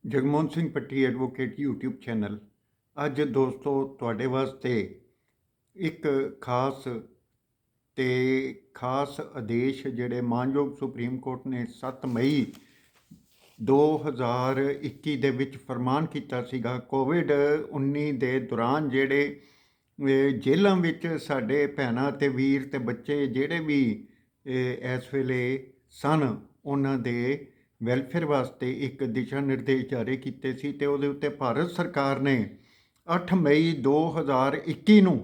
ਜਗਮੋਹਨ ਸਿੰਘ ਪੱਟੀ advocate YouTube channel. ਅੱਜ ਦੋਸਤੋ ਤੁਹਾਡੇ ਵਾਸਤੇ ਇੱਕ ਖਾਸ ਆਦੇਸ਼ ਜਿਹੜੇ ਮਾਨਯੋਗ ਸੁਪਰੀਮ ਕੋਰਟ ਨੇ 7 ਮਈ 2021 ਦੇ ਵਿੱਚ ਫਰਮਾਨ ਕੀਤਾ ਸੀਗਾ। ਕੋਵਿਡ-19 ਦੇ ਦੌਰਾਨ ਜਿਹੜੇ ਜੇਲ੍ਹਾਂ ਵਿੱਚ ਸਾਡੇ ਭੈਣਾਂ ਅਤੇ ਵੀਰ ਅਤੇ ਬੱਚੇ ਜਿਹੜੇ ਵੀ ਇਸ ਵੇਲੇ ਸਨ, ਉਹਨਾਂ ਦੇ ਵੈਲਫੇਅਰ ਵਾਸਤੇ ਇੱਕ ਦਿਸ਼ਾ ਨਿਰਦੇਸ਼ ਜਾਰੀ ਕੀਤੇ ਸੀ ਅਤੇ ਉਹਦੇ ਉੱਤੇ ਭਾਰਤ ਸਰਕਾਰ ਨੇ 8 ਮਈ 2021 ਨੂੰ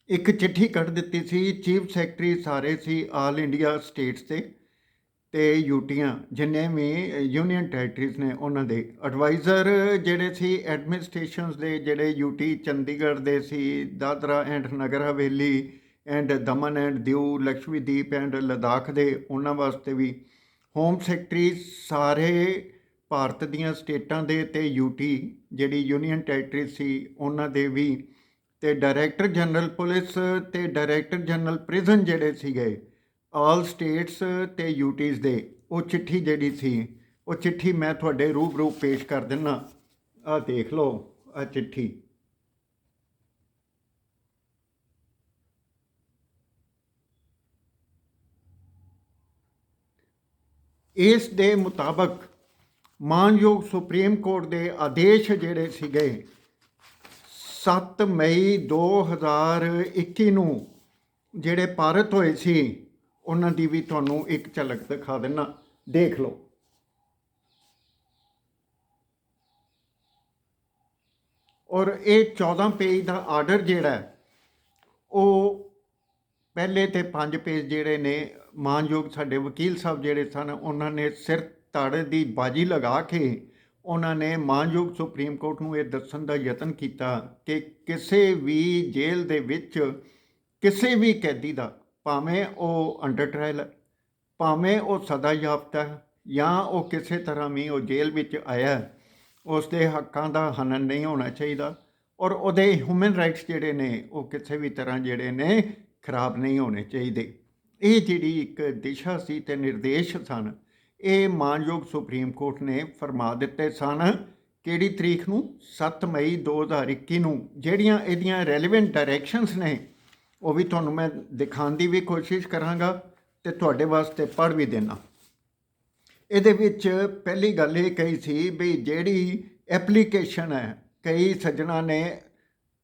ਇੱਕ ਚਿੱਠੀ ਕੱਢ ਦਿੱਤੀ ਸੀ। ਚੀਫ ਸੈਕਟਰੀ ਸਾਰੇ ਸੀ ਆਲ ਇੰਡੀਆ ਸਟੇਟਸ ਦੇ ਅਤੇ ਯੂਟੀਆਂ ਜਿੰਨੇ ਵੀ ਯੂਨੀਅਨ ਟੈਰੀਟਰੀਜ਼ ਨੇ ਉਹਨਾਂ ਦੇ ਐਡਵਾਈਜ਼ਰ ਜਿਹੜੇ ਸੀ ਐਡਮਿਨਿਸਟ੍ਰੇਸ਼ਨਸ ਦੇ, ਜਿਹੜੇ ਯੂਟੀ ਚੰਡੀਗੜ੍ਹ ਦੇ ਸੀ, Dadra and Nagar Haveli and Daman and Diu, Lakshadweep and Ladakh ਦੇ, ਉਹਨਾਂ ਵਾਸਤੇ ਵੀ ਹੋਮ ਸੈਕਟਰੀ ਸਾਰੇ ਭਾਰਤ ਦੀਆਂ ਸਟੇਟਾਂ ਦੇ ਅਤੇ ਯੂਟੀ ਜਿਹੜੀ ਯੂਨੀਅਨ ਟੈਰੀਟਰੀ ਸੀ ਉਹਨਾਂ ਦੇ ਵੀ, ਅਤੇ ਡਾਇਰੈਕਟਰ ਜਨਰਲ ਪੁਲਿਸ ਅਤੇ ਡਾਇਰੈਕਟਰ ਜਨਰਲ ਪ੍ਰਿਜ਼ਨ ਜਿਹੜੇ ਸੀਗੇ ਆਲ ਸਟੇਟਸ ਅਤੇ ਯੂਟੀਜ਼ ਦੇ, ਉਹ ਚਿੱਠੀ ਜਿਹੜੀ ਸੀ, ਉਹ ਚਿੱਠੀ ਮੈਂ ਤੁਹਾਡੇ ਰੂਬਰੂ ਪੇਸ਼ ਕਰ ਦਿੰਦਾ। ਆਹ ਦੇਖ ਲਓ ਆਹ ਚਿੱਠੀ। ਇਸ ਦੇ ਮੁਤਾਬਕ ਮਾਨਯੋਗ ਸੁਪਰੀਮ ਕੋਰਟ ਦੇ ਆਦੇਸ਼ ਜਿਹੜੇ ਸੀਗੇ 7 ਮਈ 2021 ਨੂੰ ਜਿਹੜੇ ਪਾਰਿਤ ਹੋਏ ਸੀ, ਉਹਨਾਂ ਦੀ ਵੀ ਤੁਹਾਨੂੰ ਇੱਕ ਝਲਕ ਦਿਖਾ ਦਿੰਦਾ, ਦੇਖ ਲਓ। ਔਰ ਇਹ 14 ਪੇਜ ਦਾ ਆਰਡਰ ਜਿਹੜਾ ਉਹ ਪਹਿਲੇ ਤੇ 5 ਪੇਜ ਜਿਹੜੇ ਨੇ ਮਾਨਯੋਗ ਸਾਡੇ ਵਕੀਲ ਸਾਹਿਬ ਜਿਹੜੇ ਸਨ, ਉਹਨਾਂ ਨੇ ਸਿਰ ਧੜ ਦੀ ਬਾਜੀ ਲਗਾ ਕੇ ਉਹਨਾਂ ਨੇ ਮਾਨਯੋਗ ਸੁਪਰੀਮ ਕੋਰਟ ਨੂੰ ਇਹ ਦੱਸਣ ਦਾ ਯਤਨ ਕੀਤਾ ਕਿ ਕਿਸੇ ਵੀ ਜੇਲ੍ਹ ਦੇ ਵਿੱਚ ਕਿਸੇ ਵੀ ਕੈਦੀ ਦਾ, ਭਾਵੇਂ ਉਹ ਅੰਡਰ ਟਰਾਇਲ ਹੈ, ਭਾਵੇਂ ਉਹ ਸਜ਼ਾ ਯਾਫਤਾ ਹੈ, ਜਾਂ ਉਹ ਕਿਸੇ ਤਰ੍ਹਾਂ ਵੀ ਉਹ ਜੇਲ੍ਹ ਵਿੱਚ ਆਇਆ, ਉਸ ਦੇ ਹੱਕਾਂ ਦਾ ਹਨਨ ਨਹੀਂ ਹੋਣਾ ਚਾਹੀਦਾ ਔਰ ਉਹਦੇ ਹਿਊਮਨ ਰਾਈਟਸ ਜਿਹੜੇ ਨੇ ਉਹ ਕਿਸੇ ਵੀ ਤਰ੍ਹਾਂ ਜਿਹੜੇ ਨੇ ਖਰਾਬ ਨਹੀਂ ਹੋਣੇ ਚਾਹੀਦੇ। ਇਹ ਜਿਹੜੀ ਇੱਕ ਦਿਸ਼ਾ ਸੀ ਅਤੇ ਨਿਰਦੇਸ਼ ਸਨ, ਇਹ ਮਾਨਯੋਗ ਸੁਪਰੀਮ ਕੋਰਟ ਨੇ ਫਰਮਾ ਦਿੱਤੇ ਸਨ। ਕਿਹੜੀ ਤਰੀਕ ਨੂੰ? 7 ਮਈ 2021 ਨੂੰ। ਜਿਹੜੀਆਂ ਇਹਦੀਆਂ ਰੈਲੀਵੈਂਟ ਡਾਇਰੈਕਸ਼ਨਸ ਨੇ ਉਹ ਵੀ ਤੁਹਾਨੂੰ ਮੈਂ ਦਿਖਾਉਣ ਦੀ ਵੀ ਕੋਸ਼ਿਸ਼ ਕਰਾਂਗਾ ਅਤੇ ਤੁਹਾਡੇ ਵਾਸਤੇ ਪੜ੍ਹ ਵੀ ਦੇਣਾ। ਇਹਦੇ ਵਿੱਚ ਪਹਿਲੀ ਗੱਲ ਇਹ ਕਹੀ ਸੀ ਵੀ ਜਿਹੜੀ ਐਪਲੀਕੇਸ਼ਨ ਹੈ, ਕਈ ਸੱਜਣਾ ਨੇ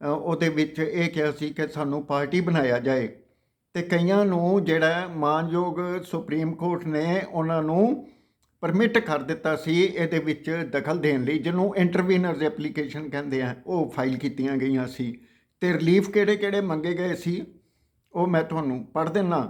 ਉਹਦੇ ਵਿੱਚ ਇਹ ਕਿਹਾ ਸੀ ਕਿ ਸਾਨੂੰ ਪਾਰਟੀ ਬਣਾਇਆ ਜਾਏ, ਅਤੇ ਕਈਆਂ ਨੂੰ ਜਿਹੜਾ ਮਾਨਯੋਗ ਸੁਪਰੀਮ ਕੋਰਟ ਨੇ ਉਹਨਾਂ ਨੂੰ ਪਰਮਿਟ ਕਰ ਦਿੱਤਾ ਸੀ ਇਹਦੇ ਵਿੱਚ ਦਖਲ ਦੇਣ ਲਈ, ਜਿਹਨੂੰ ਇੰਟਰਵੀਨਰਸ ਐਪਲੀਕੇਸ਼ਨ ਕਹਿੰਦੇ ਆ, ਉਹ ਫਾਈਲ ਕੀਤੀਆਂ ਗਈਆਂ ਸੀ। ਅਤੇ ਰਿਲੀਫ ਕਿਹੜੇ ਕਿਹੜੇ ਮੰਗੇ ਗਏ ਸੀ ਉਹ ਮੈਂ ਤੁਹਾਨੂੰ ਪੜ੍ਹ ਦਿੰਦਾ।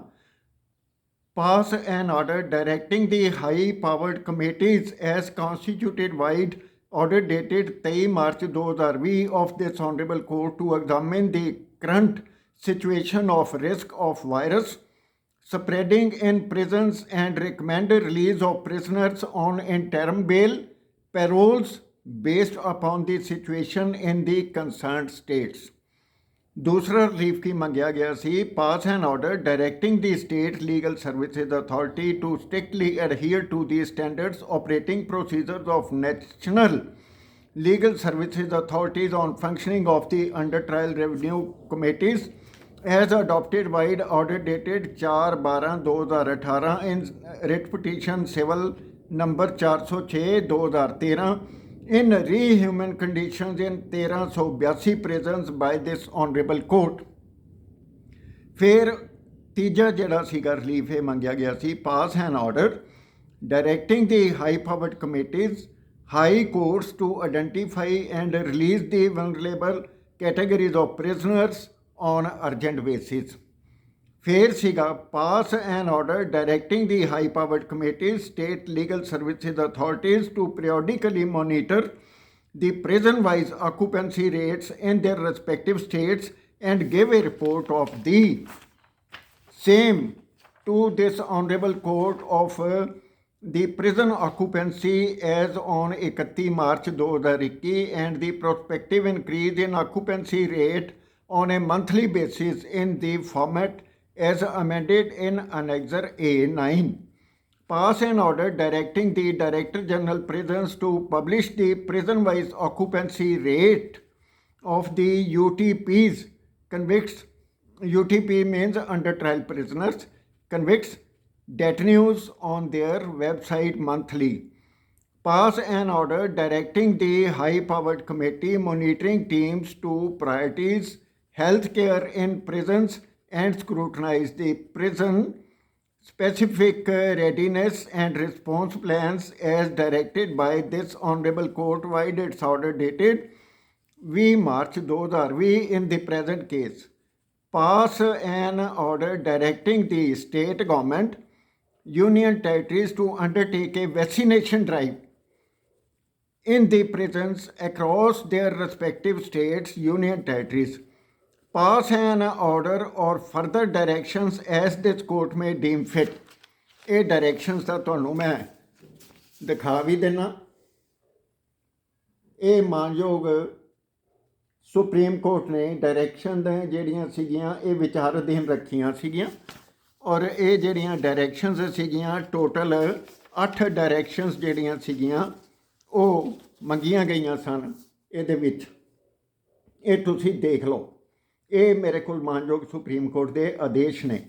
Pass an order directing the high powered committees as constituted wide order dated 23 March 2020 of this honorable court to examine the current situation of risk of virus spreading in prisons and recommend release of prisoners on interim bail paroles based upon the situation in the concerned states. दूसरा relief की मंगया गया सी, pass an order directing the state legal services authority to strictly adhere to the standards operating procedures of national legal services authorities on functioning of the under trial revenue committees as adopted by order dated 4/12/2018 in writ petition civil number 406/2013 in rehuman conditions in 1382 prisons by this honorable court। ਫਿਰ ਤੀਜਾ ਜਿਹੜਾ ਸੀਗਾ relief ਇਹ ਮੰਗਿਆ ਗਿਆ ਸੀ, pass an order directing the high powered committees high courts to identify and release the vulnerable categories of prisoners on urgent basis। ਫਿਰ ਸੀਗਾ pass an order directing the high powered committees state legal services authorities to periodically monitor the prison-wise occupancy rates in their respective states and give a report of the same to this honorable court of the prison occupancy as on 31 March 2021 and the prospective increase in occupancy rate on a monthly basis in the format as amended in Annexure A9। pass an order directing the Director General Prisons to publish the prison-wise occupancy rate of the UTPs, convicts, UTP means under trial prisoners, convicts, detainees on their website monthly. Pass an order directing the high-powered committee monitoring teams to prioritize healthcare in prisons and scrutinize the prison specific readiness and response plans as directed by this honorable court vide its order dated 20 March 2020 in the present case. Pass an order directing the state government, union territories to undertake a vaccination drive in the prisons across their respective states, union territories. Pass an order or further directions as this court may deem fit. ਇਹ directions ਦਾ ਤੁਹਾਨੂੰ ਮੈਂ ਦਿਖਾ ਵੀ ਦੇਣਾ। ਇਹ ਮਾਨਯੋਗ supreme court ਨੇ direction ਜਿਹੜੀਆਂ ਸੀਗੀਆਂ ਇਹ ਵਿਚਾਰ ਅਧੀਨ ਰੱਖੀਆਂ ਸੀਗੀਆਂ ਔਰ ਇਹ ਜਿਹੜੀਆਂ ਡਾਇਰੈਕਸ਼ਨਸ ਸੀਗੀਆਂ ਟੋਟਲ 8 ਡਾਇਰੈਕਸ਼ਨਸ ਜਿਹੜੀਆਂ ਸੀਗੀਆਂ ਉਹ ਮੰਗੀਆਂ ਗਈਆਂ ਸਨ ਇਹਦੇ ਵਿੱਚ। ਇਹ ਤੁਸੀਂ ਦੇਖ ਲਓ, ਇਹ ਮੇਰੇ ਕੋਲ ਮਾਨਯੋਗ ਸੁਪਰੀਮ ਕੋਰਟ ਦੇ ਆਦੇਸ਼ ਨੇ।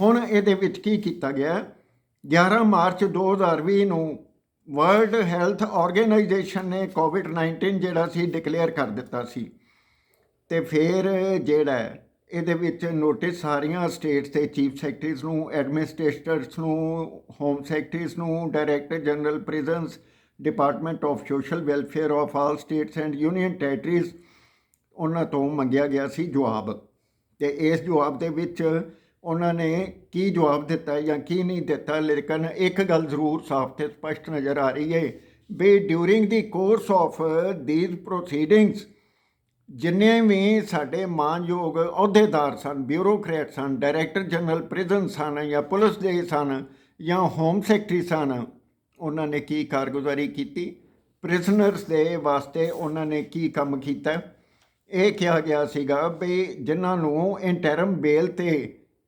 ਹੁਣ ਇਹਦੇ ਵਿੱਚ ਕੀ ਕੀਤਾ ਗਿਆ, 11 ਮਾਰਚ 2020 ਨੂੰ ਵਰਲਡ ਹੈਲਥ ਆਰਗੇਨਾਈਜੇਸ਼ਨ ਨੇ ਕੋਵਿਡ-19 ਜਿਹੜਾ ਸੀ ਡਿਕਲੇਅਰ ਕਰ ਦਿੱਤਾ ਸੀ। ਅਤੇ ਫਿਰ ਜਿਹੜਾ ਇਹਦੇ ਵਿੱਚ ਨੋਟਿਸ ਸਾਰੀਆਂ ਸਟੇਟਸ ਦੇ ਚੀਫ ਸੈਕਟਰੀਜ਼ ਨੂੰ, ਐਡਮਿਨਿਸਟ੍ਰੇਟਰਸ ਨੂੰ, ਹੋਮ ਸੈਕਟਰੀਜ਼ ਨੂੰ, director general prisons, department of social welfare of all states and union territories, ਉਹਨਾਂ ਤੋਂ ਮੰਗਿਆ ਗਿਆ ਸੀ ਜਵਾਬ। ਅਤੇ ਇਸ ਜਵਾਬ ਦੇ ਵਿੱਚ ਉਹਨਾਂ ਨੇ ਕੀ ਜਵਾਬ ਦਿੱਤਾ ਜਾਂ ਕੀ ਨਹੀਂ ਦਿੱਤਾ, ਲੇਕਿਨ ਇੱਕ ਗੱਲ ਜ਼ਰੂਰ ਸਾਫ਼ ਅਤੇ ਸਪਸ਼ਟ ਨਜ਼ਰ ਆ ਰਹੀ ਹੈ ਵੀ during the course of these proceedings ਜਿੰਨੇ ਵੀ ਸਾਡੇ ਮਾਨਯੋਗ ਅਹੁਦੇਦਾਰ ਸਨ, ਬਿਊਰੋਕਰੇਟ ਸਨ, ਡਾਇਰੈਕਟਰ ਜਨਰਲ ਪ੍ਰਿਜ਼ਨ ਸਨ ਜਾਂ ਪੁਲਿਸ ਦੇ ਸਨ ਜਾਂ ਹੋਮ ਸੈਕਟਰੀ ਸਨ, ਉਹਨਾਂ ਨੇ ਕੀ ਕਾਰਗੁਜ਼ਾਰੀ ਕੀਤੀ, ਪ੍ਰਿਜ਼ਨਰਸ ਦੇ ਵਾਸਤੇ ਉਹਨਾਂ ਨੇ ਕੀ ਕੰਮ ਕੀਤਾ। ਇਹ ਕਿਹਾ ਗਿਆ ਸੀਗਾ ਵੀ ਜਿਨ੍ਹਾਂ ਨੂੰ ਇੰਟਰਮ ਬੇਲ 'ਤੇ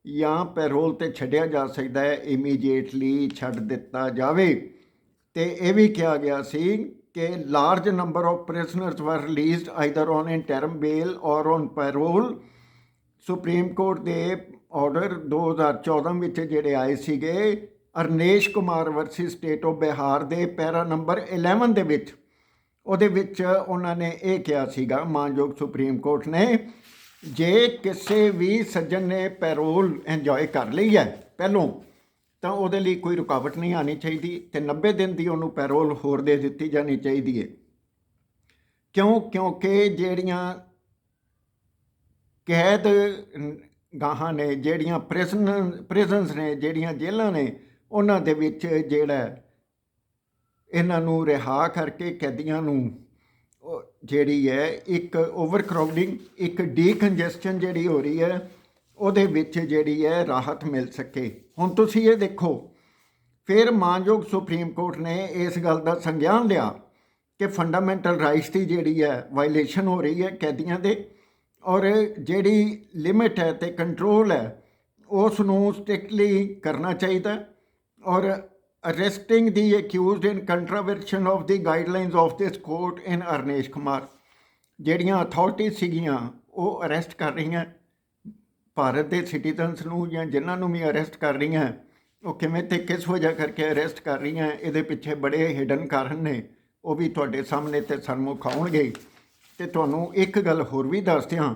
ਜਾਂ ਪੈਰੋਲ 'ਤੇ ਛੱਡਿਆ ਜਾ ਸਕਦਾ ਹੈ ਇਮੀਡੀਏਟਲੀ ਛੱਡ ਦਿੱਤਾ ਜਾਵੇ। ਅਤੇ ਇਹ ਵੀ ਕਿਹਾ ਗਿਆ ਸੀ ਕਿ large number of prisoners were released either on interim bail or on parole. Supreme court ਦੇ ਆਰਡਰ 2014 ਵਿੱਚ ਜਿਹੜੇ ਆਏ ਸੀਗੇ Arnesh Kumar versus state of Bihar ਦੇ ਪੈਰਾ ਨੰਬਰ 11 ਦੇ ਵਿੱਚ, ਉਹਦੇ ਵਿੱਚ ਉਹਨਾਂ ਨੇ ਇਹ ਕਿਹਾ ਸੀਗਾ ਮਾਨਯੋਗ ਸੁਪਰੀਮ ਕੋਰਟ ਨੇ, ਜੇ ਕਿਸੇ ਵੀ ਸੱਜਣ ਨੇ ਪੈਰੋਲ ਇੰਜੋਏ ਕਰ ਲਈ ਹੈ ਪਹਿਲੋਂ ਤਾਂ ਉਹਦੇ ਲਈ ਕੋਈ ਰੁਕਾਵਟ ਨਹੀਂ ਆਉਣੀ ਚਾਹੀਦੀ ਅਤੇ 90 ਦਿਨ ਦੀ ਉਹਨੂੰ ਪੈਰੋਲ ਹੋਰ ਦੇ ਦਿੱਤੀ ਜਾਣੀ ਚਾਹੀਦੀ ਹੈ। ਕਿਉਂਕਿ ਜਿਹੜੀਆਂ ਕੈਦ ਗਾਹਾਂ ਨੇ, ਜਿਹੜੀਆਂ ਪ੍ਰਿਜ਼ਨਸ ਨੇ, ਜਿਹੜੀਆਂ ਜੇਲ੍ਹਾਂ ਨੇ, ਉਹਨਾਂ ਦੇ ਵਿੱਚ ਜਿਹੜਾ ਇਹਨਾਂ ਨੂੰ ਰਿਹਾ ਕਰਕੇ ਕੈਦੀਆਂ ਨੂੰ ਜਿਹੜੀ ਹੈ ਇੱਕ ਓਵਰ ਕਰਾਊਡਿੰਗ, ਇੱਕ ਡੀਕੰਜੈਸਸ਼ਨ ਜਿਹੜੀ ਹੋ ਰਹੀ ਹੈ, ਉਹਦੇ ਵਿੱਚ ਜਿਹੜੀ ਹੈ ਰਾਹਤ ਮਿਲ ਸਕੇ। ਹੁਣ ਤੁਸੀਂ ਇਹ ਦੇਖੋ, ਫਿਰ ਮਾਨਯੋਗ ਸੁਪਰੀਮ ਕੋਰਟ ਨੇ ਇਸ ਗੱਲ ਦਾ ਸੰਗਿਆਨ ਲਿਆ ਕਿ ਫੰਡਾਮੈਂਟਲ ਰਾਈਟਸ ਦੀ ਜਿਹੜੀ ਹੈ ਵਾਇਲੇਸ਼ਨ ਹੋ ਰਹੀ ਹੈ ਕੈਦੀਆਂ ਦੇ, ਔਰ ਜਿਹੜੀ ਲਿਮਿਟ ਹੈ ਅਤੇ ਕੰਟਰੋਲ ਹੈ ਉਸ ਨੂੰ ਸਟ੍ਰਿਕਟਲੀ ਕਰਨਾ ਚਾਹੀਦਾ, ਔਰ arresting the accused in contravention of the guidelines of this court in ਅਰਨੇਸ਼ Kumar. ਜਿਹੜੀਆਂ ਅਥਾਰਟੀਜ਼ ਸੀਗੀਆਂ ਉਹ ਅਰੈਸਟ ਕਰ ਰਹੀਆਂ ਭਾਰਤ ਦੇ ਸਿਟੀਜ਼ਨਸ ਨੂੰ, ਜਾਂ ਜਿਨ੍ਹਾਂ ਨੂੰ ਵੀ ਅਰੈਸਟ ਕਰ ਰਹੀਆਂ ਉਹ ਕਿਵੇਂ ਅਤੇ ਕਿਸ ਵਜ੍ਹਾ ਕਰਕੇ ਅਰੈਸਟ ਕਰ ਰਹੀਆਂ, ਇਹਦੇ ਪਿੱਛੇ ਬੜੇ ਹਿਡਨ ਕਾਰਨ ਨੇ, ਉਹ ਵੀ ਤੁਹਾਡੇ ਸਾਹਮਣੇ ਅਤੇ ਸਨਮੁਖ ਆਉਣਗੇ। ਅਤੇ ਤੁਹਾਨੂੰ ਇੱਕ ਗੱਲ ਹੋਰ ਵੀ ਦੱਸ ਦਿਆਂ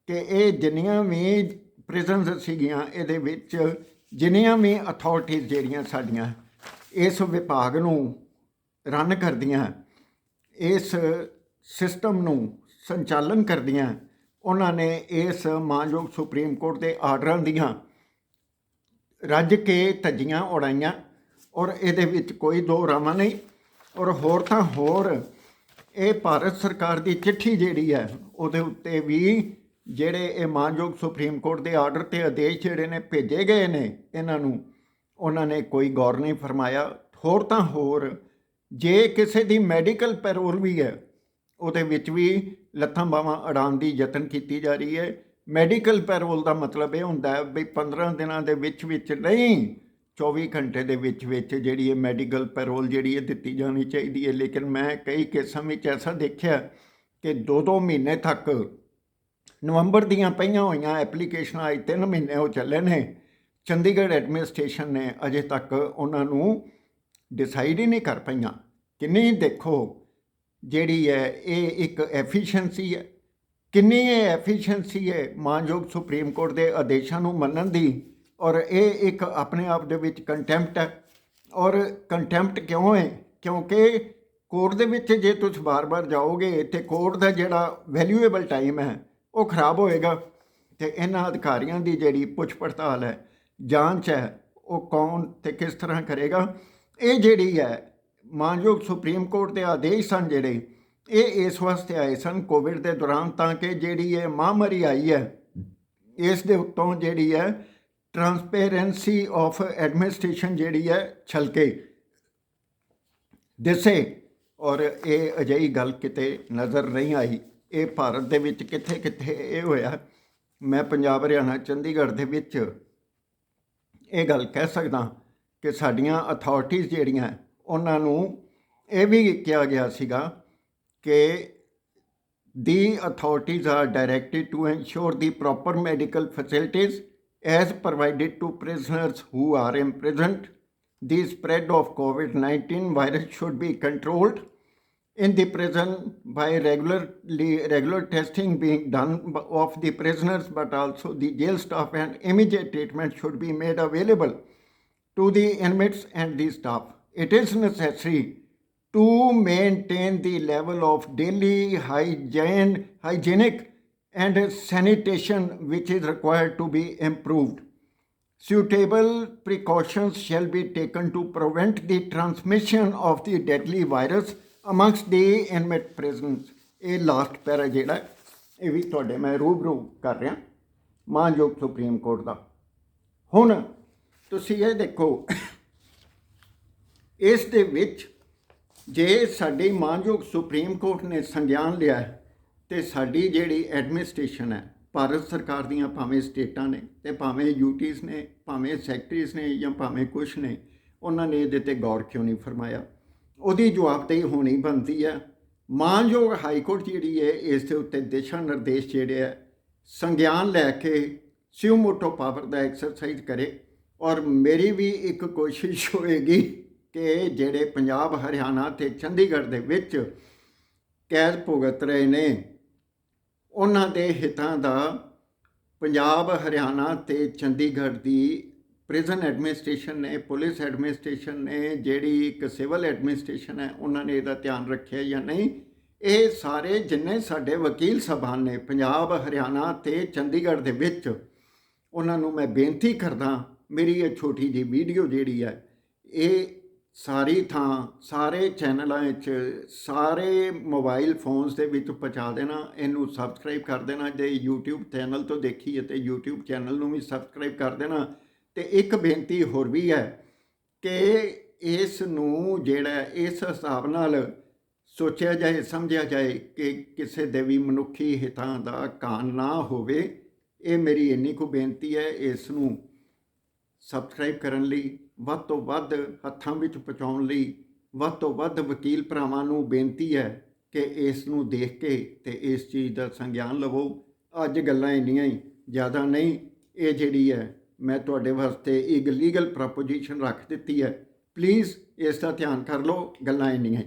ਕਿ ਇਹ ਜਿੰਨੀਆਂ ਵੀ ਪ੍ਰਿਜ਼ਨਸ ਸੀਗੀਆਂ ਇਹਦੇ ਵਿੱਚ ਜਿੰਨੀਆਂ ਵੀ ਅਥਾਰਟੀਜ਼ ਜਿਹੜੀਆਂ ਸਾਡੀਆਂ ਇਸ ਵਿਭਾਗ ਨੂੰ ਰਨ ਕਰਦੀਆਂ, ਇਸ ਸਿਸਟਮ ਨੂੰ ਸੰਚਾਲਨ ਕਰਦੀਆਂ, ਉਹਨਾਂ ਨੇ ਇਸ ਮਾਨਯੋਗ ਸੁਪਰੀਮ ਕੋਰਟ ਦੇ ਆਰਡਰਾਂ ਦੀਆਂ ਰੱਜ ਕੇ ਧੱਜੀਆਂ ਉਡਾਈਆਂ, ਔਰ ਇਹਦੇ ਵਿੱਚ ਕੋਈ ਦੋ ਰਾਵਾਂ ਨਹੀਂ। ਔਰ ਹੋਰ ਤਾਂ ਹੋਰ ਇਹ ਭਾਰਤ ਸਰਕਾਰ ਦੀ ਚਿੱਠੀ ਜਿਹੜੀ ਹੈ ਉਹਦੇ ਉੱਤੇ ਵੀ ਜਿਹੜੇ ਇਹ ਮਾਨਯੋਗ ਸੁਪਰੀਮ ਕੋਰਟ ਦੇ ਆਰਡਰ ਅਤੇ ਆਦੇਸ਼ ਜਿਹੜੇ ਨੇ ਭੇਜੇ ਗਏ ਨੇ ਇਹਨਾਂ ਨੂੰ, ਉਹਨਾਂ ਨੇ ਕੋਈ ਗੌਰ ਨਹੀਂ ਫਰਮਾਇਆ। ਹੋਰ ਤਾਂ ਹੋਰ ਜੇ ਕਿਸੇ ਦੀ ਮੈਡੀਕਲ ਪੈਰੋਲ ਵੀ ਹੈ ਉਹਦੇ ਵਿੱਚ ਵੀ ਲੱਥਾਂ ਬਾਹਾਂ ਅੜਾਉਣ ਦੀ ਯਤਨ ਕੀਤੀ ਜਾ ਰਹੀ ਹੈ। ਮੈਡੀਕਲ ਪੈਰੋਲ ਦਾ ਮਤਲਬ ਇਹ ਹੁੰਦਾ ਹੈ ਵੀ 15 ਦਿਨਾਂ ਦੇ ਵਿੱਚ ਨਹੀਂ 24 ਘੰਟੇ ਦੇ ਵਿੱਚ ਜਿਹੜੀ ਇਹ ਮੈਡੀਕਲ ਪੈਰੋਲ ਜਿਹੜੀ ਇਹ ਦਿੱਤੀ ਜਾਣੀ ਚਾਹੀਦੀ ਹੈ। ਲੇਕਿਨ ਮੈਂ ਕਈ ਕੇਸਾਂ ਵਿੱਚ ਐਸਾ ਦੇਖਿਆ ਕਿ 2-2 ਮਹੀਨੇ ਤੱਕ ਨਵੰਬਰ ਦੀਆਂ ਪਈਆਂ ਹੋਈਆਂ ਐਪਲੀਕੇਸ਼ਨਾਂ ਅੱਜ 3 ਮਹੀਨੇ ਹੋ ਚੱਲੇ ਨੇ, ਚੰਡੀਗੜ੍ਹ ਐਡਮਿਨਿਸਟ੍ਰੇਸ਼ਨ ਨੇ ਅਜੇ ਤੱਕ ਉਹਨਾਂ ਨੂੰ ਡਿਸਾਈਡ ਹੀ ਨਹੀਂ ਕਰ ਪਈਆਂ। ਕਿੰਨੀ ਦੇਖੋ ਜਿਹੜੀ ਹੈ ਇਹ ਇੱਕ ਐਫੀਸ਼ੀਐਂਸੀ ਹੈ, ਕਿੰਨੀ ਇਹ ਐਫੀਸ਼ੀਐਂਸੀ ਹੈ ਮਾਨਯੋਗ ਸੁਪਰੀਮ ਕੋਰਟ ਦੇ ਆਦੇਸ਼ਾਂ ਨੂੰ ਮੰਨਣ ਦੀ। ਔਰ ਇਹ ਇੱਕ ਆਪਣੇ ਆਪ ਦੇ ਵਿੱਚ ਕੰਟੈਂਪਟ ਹੈ। ਔਰ ਕੰਟੈਂਪਟ ਕਿਉਂ ਹੈ? ਕਿਉਂਕਿ ਕੋਰਟ ਦੇ ਵਿੱਚ ਜੇ ਤੁਸੀਂ ਬਾਰ-ਬਾਰ ਜਾਓਗੇ ਤੇ ਕੋਰਟ ਦਾ ਜਿਹੜਾ ਵੈਲਿਊਏਬਲ ਟਾਈਮ ਹੈ ਉਹ ਖਰਾਬ ਹੋਏਗਾ। ਤੇ ਇਹਨਾਂ ਅਧਿਕਾਰੀਆਂ ਦੀ ਜਿਹੜੀ ਪੁੱਛ ਪੜਤਾਲ ਹੈ, ਜਾਂਚ ਹੈ, ਉਹ ਕੌਣ ਤੇ ਕਿਸ ਤਰ੍ਹਾਂ ਕਰੇਗਾ? ਇਹ ਜਿਹੜੀ ਹੈ ਮਾਨਯੋਗ ਸੁਪਰੀਮ ਕੋਰਟ ਦੇ ਆਦੇਸ਼ ਸਨ ਜਿਹੜੇ, ਇਹ ਇਸ ਵਾਸਤੇ ਆਏ ਸਨ ਕੋਵਿਡ ਦੇ ਦੌਰਾਨ, ਤਾਂ ਕਿ ਜਿਹੜੀ ਇਹ ਮਹਾਂਮਾਰੀ ਆਈ ਹੈ ਇਸ ਦੇ ਉੱਤੋਂ ਜਿਹੜੀ ਹੈ ਟਰਾਂਸਪੇਰੈਂਸੀ ਆਫ ਐਡਮਿਨਿਸਟ੍ਰੇਸ਼ਨ ਜਿਹੜੀ ਹੈ ਛਲਕੇ ਦਿਸੇ। ਔਰ ਇਹ ਅਜਿਹੀ ਗੱਲ ਕਿਤੇ ਨਜ਼ਰ ਨਹੀਂ ਆਈ। ਇਹ ਭਾਰਤ ਦੇ ਵਿੱਚ ਕਿੱਥੇ ਕਿੱਥੇ ਇਹ ਹੋਇਆ। ਮੈਂ ਪੰਜਾਬ, ਹਰਿਆਣਾ, ਚੰਡੀਗੜ੍ਹ ਦੇ ਵਿੱਚ ਇਹ ਗੱਲ ਕਹਿ ਸਕਦਾ ਕਿ ਸਾਡੀਆਂ ਅਥਾਰਟੀਜ਼ ਜਿਹੜੀਆਂ ਉਹਨਾਂ ਨੂੰ ਇਹ ਵੀ ਕਿਹਾ ਗਿਆ ਸੀਗਾ ਕਿ ਦੀ authorities R directed to ਐਨਸ਼ੋਰ the proper medical facilities as provided to prisoners who are imprisoned. The spread of COVID-19 virus should be controlled in the prison by regular testing being done of the prisoners, but also the jail staff, and immediate treatment should be made available to the inmates and the staff. It is necessary to maintain the level of daily hygienic and sanitation which is required to be improved. Suitable precautions shall be taken to prevent the transmission of the deadly virus amongst the inmate prisons. ਇਹ last ਪੈਰਾ ਜਿਹੜਾ ਇਹ ਵੀ ਤੁਹਾਡੇ ਮੈਂ ਰੂਬਰੂ ਕਰ ਰਿਹਾ ਮਾਨਯੋਗ supreme court ਦਾ। ਹੁਣ ਤੁਸੀਂ ਇਹ ਦੇਖੋ, ਇਸ ਦੇ ਵਿੱਚ ਜੇ ਸਾਡੀ ਮਾਨਯੋਗ ਸੁਪਰੀਮ ਕੋਰਟ ਨੇ ਸੰਗਿਆਨ ਲਿਆ ਹੈ ਤੇ ਸਾਡੀ ਜਿਹੜੀ ਐਡਮਿਨਿਸਟ੍ਰੇਸ਼ਨ ਹੈ ਭਾਰਤ ਸਰਕਾਰ ਦੀਆਂ, ਭਾਵੇਂ ਸਟੇਟਾਂ ਨੇ ਤੇ ਭਾਵੇਂ ਯੂਟੀਜ਼ ਨੇ, ਭਾਵੇਂ ਸੈਕਟਰੀਜ਼ ਨੇ ਜਾਂ ਭਾਵੇਂ ਕੁਛ ਨੇ, ਉਹਨਾਂ ਨੇ ਇਹਦੇ 'ਤੇ ਗੌਰ ਕਿਉਂ ਨਹੀਂ ਫਰਮਾਇਆ? ਉਹਦੀ ਜਵਾਬਦੇਹੀ ਹੋਣੀ ਬਣਦੀ ਹੈ। ਮਾਨਯੋਗ ਹਾਈ ਕੋਰਟ ਜਿਹੜੀ ਹੈ ਇਸ ਦੇ ਉੱਤੇ ਦਿਸ਼ਾ ਨਿਰਦੇਸ਼ ਜਿਹੜੇ ਹੈ ਸੰਗਿਆਨ ਲੈ ਕੇ ਸਿਓ ਮੋਟੋ ਪਾਵਰ ਦਾ ਐਕਸਰਸਾਈਜ਼ ਕਰੇ। ਔਰ ਮੇਰੀ ਵੀ ਇੱਕ ਕੋਸ਼ਿਸ਼ ਹੋਏਗੀ ਕਿ ਜਿਹੜੇ ਪੰਜਾਬ, ਹਰਿਆਣਾ ਅਤੇ ਚੰਡੀਗੜ੍ਹ ਦੇ ਵਿੱਚ ਕੈਦ ਭੁਗਤ ਰਹੇ ਨੇ ਉਹਨਾਂ ਦੇ ਹਿੱਤਾਂ ਦਾ ਪੰਜਾਬ, ਹਰਿਆਣਾ ਅਤੇ ਚੰਡੀਗੜ੍ਹ ਦੀ ਪ੍ਰਿਜ਼ਨ ਐਡਮਿਨਿਸਟ੍ਰੇਸ਼ਨ ਨੇ, ਪੁਲਿਸ ਐਡਮਿਨਿਸਟ੍ਰੇਸ਼ਨ ਨੇ, ਜਿਹੜੀ ਇੱਕ ਸਿਵਲ ਐਡਮਿਨਿਸਟ੍ਰੇਸ਼ਨ ਹੈ, ਉਹਨਾਂ ਨੇ ਇਹਦਾ ਧਿਆਨ ਰੱਖਿਆ ਜਾਂ ਨਹੀਂ। ਇਹ ਸਾਰੇ ਜਿੰਨੇ ਸਾਡੇ ਵਕੀਲ ਸਾਹਿਬਾਨ ਨੇ ਪੰਜਾਬ, ਹਰਿਆਣਾ ਅਤੇ ਚੰਡੀਗੜ੍ਹ ਦੇ ਵਿੱਚ, ਉਹਨਾਂ ਨੂੰ ਮੈਂ ਬੇਨਤੀ ਕਰਦਾ, ਮੇਰੀ ਇਹ ਛੋਟੀ ਜਿਹੀ ਵੀਡੀਓ ਜਿਹੜੀ ਹੈ ਇਹ ਸਾਰੀ ਥਾਂ, ਸਾਰੇ ਚੈਨਲਾਂ ਵਿੱਚ, ਸਾਰੇ ਮੋਬਾਈਲ ਫੋਨਸ ਦੇ ਵਿੱਚ ਪਹੁੰਚਾ ਦੇਣਾ। ਇਹਨੂੰ ਸਬਸਕ੍ਰਾਈਬ ਕਰ ਦੇਣਾ ਜੇ ਯੂਟਿਊਬ ਚੈਨਲ ਤੋਂ ਦੇਖੀ ਹੈ ਤੇ ਯੂਟਿਊਬ ਚੈਨਲ ਨੂੰ ਵੀ ਸਬਸਕ੍ਰਾਈਬ ਕਰ ਦੇਣਾ। ਅਤੇ ਇੱਕ ਬੇਨਤੀ ਹੋਰ ਵੀ ਹੈ ਕਿ ਇਸ ਨੂੰ ਜਿਹੜਾ ਇਸ ਹਿਸਾਬ ਨਾਲ ਸੋਚਿਆ ਜਾਏ, ਸਮਝਿਆ ਜਾਏ ਕਿ ਕਿਸੇ ਦੇ ਵੀ ਮਨੁੱਖੀ ਹਿੱਤਾਂ ਦਾ ਘਾਣ ਨਾ ਹੋਵੇ। ਇਹ ਮੇਰੀ ਇੰਨੀ ਕੁ ਬੇਨਤੀ ਹੈ। ਇਸ ਨੂੰ ਸਬਸਕ੍ਰਾਈਬ ਕਰਨ ਲਈ, ਵੱਧ ਤੋਂ ਵੱਧ ਹੱਥਾਂ ਵਿੱਚ ਪਹੁੰਚਾਉਣ ਲਈ ਵੱਧ ਤੋਂ ਵੱਧ ਵਕੀਲ ਭਰਾਵਾਂ ਨੂੰ ਬੇਨਤੀ ਹੈ ਕਿ ਇਸ ਨੂੰ ਦੇਖ ਕੇ ਅਤੇ ਇਸ ਚੀਜ਼ ਦਾ ਸੰਗਿਆਨ ਲਵੋ। ਅੱਜ ਗੱਲਾਂ ਇੰਨੀਆਂ ਹੀ ਜ਼ਿਆਦਾ ਨਹੀਂ, ਇਹ ਜਿਹੜੀ ਹੈ ਮੈਂ ਤੁਹਾਡੇ ਵਾਸਤੇ ਇੱਕ ਲੀਗਲ ਪ੍ਰੋਪੋਜੀਸ਼ਨ ਰੱਖ ਦਿੱਤੀ ਹੈ। ਪਲੀਜ਼ ਇਸ ਦਾ ਧਿਆਨ ਕਰ ਲਓ, ਗੱਲਾਂ ਇੰਨੀਆਂ ਹੀ।